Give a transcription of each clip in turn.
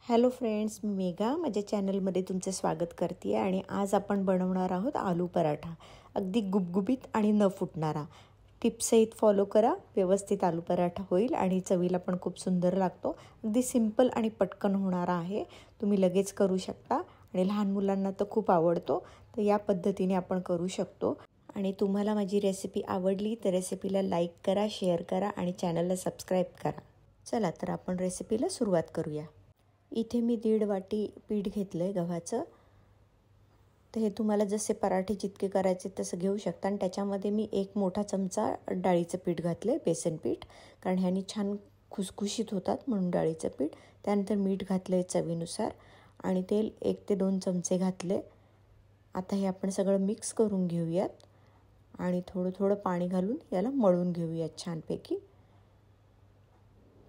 Hello friends, मी मेघा माझ्या चॅनलमध्ये तुमचं स्वागत करते आहे आणि आज आपण बनवणार आहोत आलू पराठा. अगदी गुबगुबीत आणि न फुटणारा. टिप्ससहित फॉलो करा, व्यवस्थित आलू पराठा होईल आणि चवीला पण खूप सुंदर लागतो. अगदी सिंपल आणि पटकन होणारा आहे. तुम्ही लगेच करू शकता आणि लहान मुलांना तर खूप आवडतो. तर या पद्धतीने आपण करू शकतो. आणि तुम्हाला माझी रेसिपी आवडली तर रेसिपीला लाईक करा, शेअर करा आणि चॅनलला सबस्क्राईब करा. चला तर आपण रेसिपीला सुरुवात करूया. इथे मी 1.5 वाटी पीठ घेतलं आहे गव्हाचं. तर हे तुम्हाला जसे पराठे जितके करायचे तसं घेऊ शकता. आणि त्याच्यामध्ये मी 1 मोठा चमचा डाळीचं पीठ घातलं आहे, बेसन पीठ, कारण ह्यानी छान खुसखुशीत होतात म्हणून डाळीचं पीठ. त्यानंतर मीठ घातलं आहे चवीनुसार आणि तेल 1 ते 2 चमचे घातले. आता हे आपण सगळं मिक्स करून घेऊयात आणि थोडं थोडं पाणी घालून याला मळून घेऊयात छानपैकी.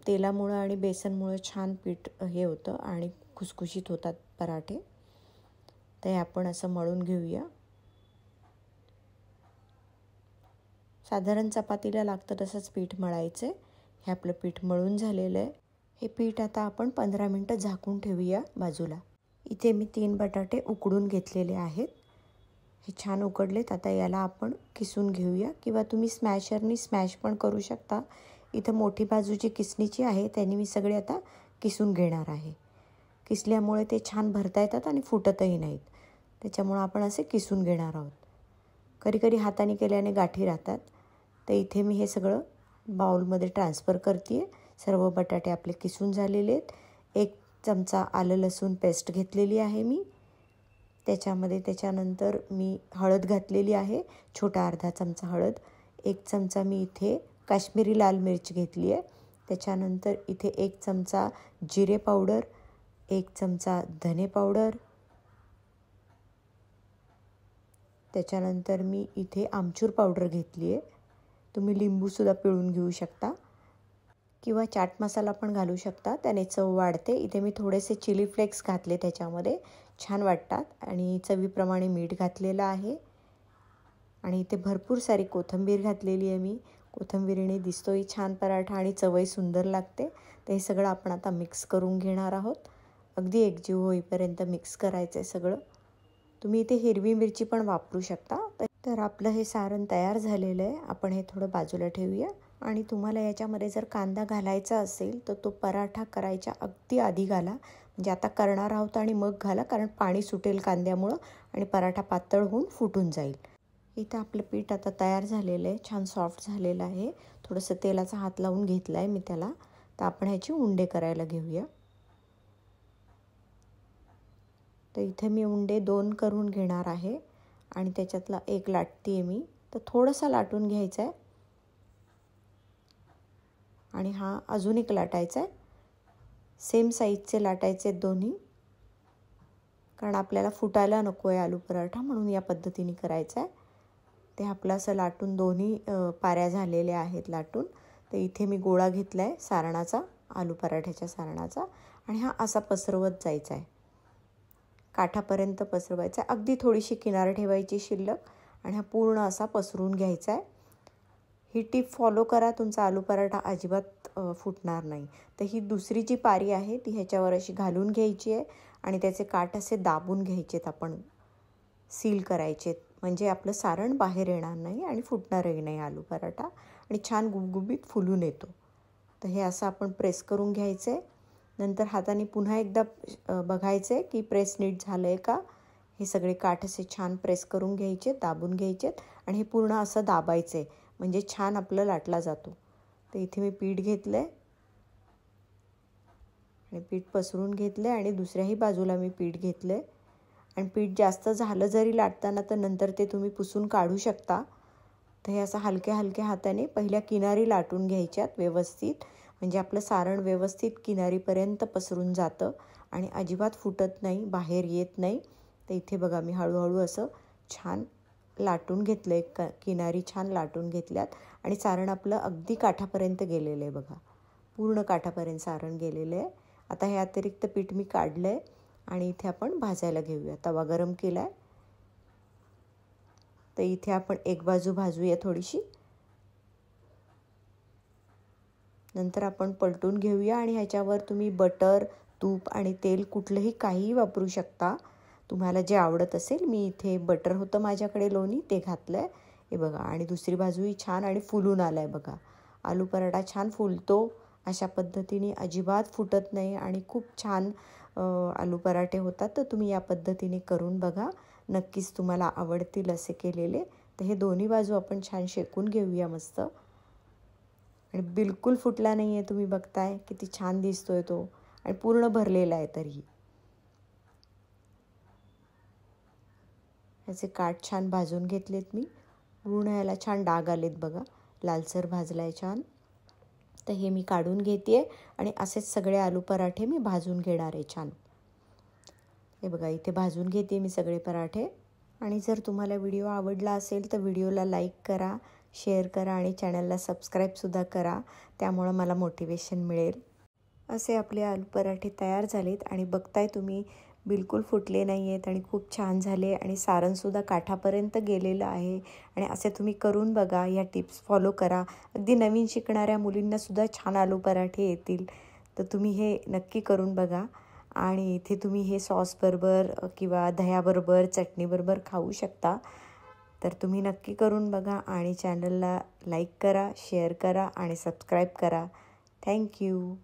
तेलामुळं आणि बेसनमुळं छान पीठ हे होतं आणि खुसखुशीत होतात पराठे. ते आपण असं मळून घेऊया. साधारण चपातीला लागतं तसंच पीठ मळायचं. हे आपलं पीठ मळून झालेलं आहे. हे पीठ आता आपण 15 मिनटं झाकून ठेवूया बाजूला. इथे मी 3 बटाटे उकडून घेतलेले आहेत. हे छान उकडलेत. आता याला आपण किसून घेऊया किंवा तुम्ही स्मॅशरनी स्मॅश पण करू शकता. इथं मोठी बाजूची किसणीची आहे, त्याने मी सगळे आता किसून घेणार आहे. किसल्यामुळे ते छान भरता येतात आणि फुटतही नाहीत. त्याच्यामुळं आपण असे किसून घेणार आहोत. कधी हाताने केल्याने गाठी राहतात. तर इथे मी हे सगळं बाउलमध्ये ट्रान्सफर करते आहे. सर्व बटाटे आपले किसून झालेले आहेत. 1 चमचा आलं लसूण पेस्ट घेतलेली आहे मी. त्याच्यानंतर मी हळद घातलेली आहे, छोटा अर्धा चमचा हळद. 1 चमचा मी इथे काश्मीरी लाल मिरची घेतली आहे. त्याच्यानंतर इथे 1 चमचा जिरे पावडर, 1 चमचा धने पावडर. त्याच्यानंतर मी इथे आमचूर पावडर घेतली आहे. तुम्ही लिंबूसुद्धा पिळून घेऊ शकता किंवा चाट मसाला पण घालू शकता, त्याने चव वाढते. इथे मी थोडेसे चिली फ्लेक्स घातले, त्याच्यामध्ये छान वाटतात. आणि चवीप्रमाणे मीठ घातलेलं आहे. आणि इथे भरपूर सारी कोथिंबीर घातलेली आहे मी. कोथिंबीरीने दिसतोही छान पराठा आणि चवही सुंदर लागते. तर हे सगळं आपण आता मिक्स करून घेणार आहोत. अगदी एकजीव होईपर्यंत मिक्स करायचं आहे सगळं. तुम्ही इथे हिरवी मिरची पण वापरू शकता. तर आपलं हे सारण तयार झालेलं आहे. आपण हे थोडं बाजूला ठेवूया. आणि तुम्हाला याच्यामध्ये जर कांदा घालायचा असेल तर तो पराठा करायच्या अगदी आधी घाला. म्हणजे आता करणार आहोत आणि मग घाला, कारण पाणी सुटेल कांद्यामुळं आणि पराठा पातळ होऊन फुटून जाईल. इथं आपलं पीठ आता तयार झालेलं आहे, छान सॉफ्ट झालेलं आहे. थोडंसं तेलाचा हात लावून घेतला आहे मी त्याला. तर आपण ह्याची उंडे करायला घेऊया. तर इथे मी उंडे 2 करून घेणार आहे आणि त्याच्यातला 1 लाटते आहे मी. तर थोडासा लाटून घ्यायचा आहे आणि हा अजून 1 लाटायचा आहे. सेम साईजचे लाटायचे दोन्ही, कारण आपल्याला फुटायला नको आहे आलू पराठा, म्हणून या पद्धतीने करायचं आहे. ते आपलं असं लाटून दोन्ही पाऱ्या झालेल्या आहेत लाटून. तर इथे मी गोळा घेतला आहे सारणाचा, आलू पराठ्याच्या सारणाचा, आणि हा असा पसरवत जायचा आहे. काठापर्यंत पसरवायचा आहे. अगदी थोडीशी किनार ठेवायची शिल्लक आणि हा पूर्ण असा पसरून घ्यायचा आहे. ही टिप फॉलो करा, तुमचा आलू पराठा अजिबात फुटणार नाही. तर ही दुसरी जी पारी आहे ती ह्याच्यावर अशी घालून घ्यायची आहे आणि त्याचे काठ असे दाबून घ्यायचेत, आपण सील करायचेत. म्हणजे आपलं सारण बाहेर येणार नाही आणि फुटणारही नाही आलू पराठा आणि छान गुबगुबीत फुलून येतो. तर हे असं आपण प्रेस करून घ्यायचं आहे. नंतर हाताने पुन्हा एकदा बघायचं आहे की प्रेस नीट झालं आहे का. हे सगळे काठ असे छान प्रेस करून घ्यायचे, दाबून घ्यायचेत आणि हे पूर्ण असं दाबायचं आहे, म्हणजे छान आपलं लाटला जातो. तर इथे मी पीठ घेतलं आहे आणि पीठ पसरून घेतलं आहे आणि दुसऱ्याही बाजूला मी पीठ घेतलं आहे. आणि पीठ जास्त झालं जरी लाटताना तर नंतर ते तुम्ही पुसून काढू शकता. तर हे असं हलक्या हलक्या हाताने पहिल्या किनारी लाटून घ्यायच्यात व्यवस्थित, म्हणजे आपलं सारण व्यवस्थित किनारीपर्यंत पसरून जातं आणि अजिबात फुटत नाही, बाहेर येत नाही. तर इथे बघा मी हळूहळू असं छान लाटून घेतलं आहे, किनारी छान लाटून घेतल्यात आणि सारण आपलं अगदी काठापर्यंत गेलेलं आहे बघा. पूर्ण काठापर्यंत सारण गेलेलं आहे. आता हे अतिरिक्त पीठ मी काढलं आहे आणि इथे आपण भाजायला घेऊया. तवा गरम केला आहे. तर इथे आपण एक बाजू भाजूया थोडीशी, नंतर आपण पलटून घेऊया आणि ह्याच्यावर तुम्ही बटर, तूप आणि तेल कुठलंही काहीही वापरू शकता, तुम्हाला जे आवडत असेल. मी इथे बटर होतं माझ्याकडे लोणी, ते घातलं आहे. हे बघा, आणि दुसरी बाजूही छान आणि फुलून आला आहे बघा. आलू पराठा छान फुलतो अशा पद्धतीने, अजिबात फुटत नाही आणि खूप छान आलू पराठे होतात. तर तुम्ही या पद्धतीने करून बघा, नक्कीच तुम्हाला आवडतील असे केलेले. तर हे दोन्ही बाजू आपण छान शेकून घेऊया मस्त. आणि बिलकुल फुटला नाही आहे, तुम्ही बघताय किती छान दिसतोय तो, आणि पूर्ण भरलेला आहे. तरीही ह्याचे काठ छान भाजून घेतलेत मी. पूर्ण ह्याला छान डाग आलेत बघा, लालसर भाजला आहे छान. तर हे मी काढून घेते आणि असेच सगळे आलू पराठे मी भाजून घेणार आहे छान. हे बघा, इथे भाजून घेते मी सगळे पराठे. आणि जर तुम्हाला व्हिडिओ आवडला असेल तर व्हिडिओला लाईक करा, शेअर करा आणि चॅनलला सबस्क्राईबसुद्धा करा, त्यामुळं मला मोटिवेशन मिळेल. असे आपले आलू पराठे तयार झालेत आणि बघताय तुम्ही, बिलकुल फुटले नाही आहेत आणि खूप छान झाले आणि सारणसुद्धा काठापर्यंत गेलेलं आहे. आणि असे तुम्ही करून बघा, या टिप्स फॉलो करा. अगदी नवीन शिकणाऱ्या मुलींनासुद्धा छान आलू पराठे येतील. तर तुम्ही हे नक्की करून बघा. आणि इथे तुम्ही हे सॉसबरोबर किंवा दह्याबरोबर, चटणीबरोबर खाऊ शकता. तर तुम्ही नक्की करून बघा आणि चॅनलला लाईक करा, शेअर करा आणि सबस्क्राईब करा. थँक्यू.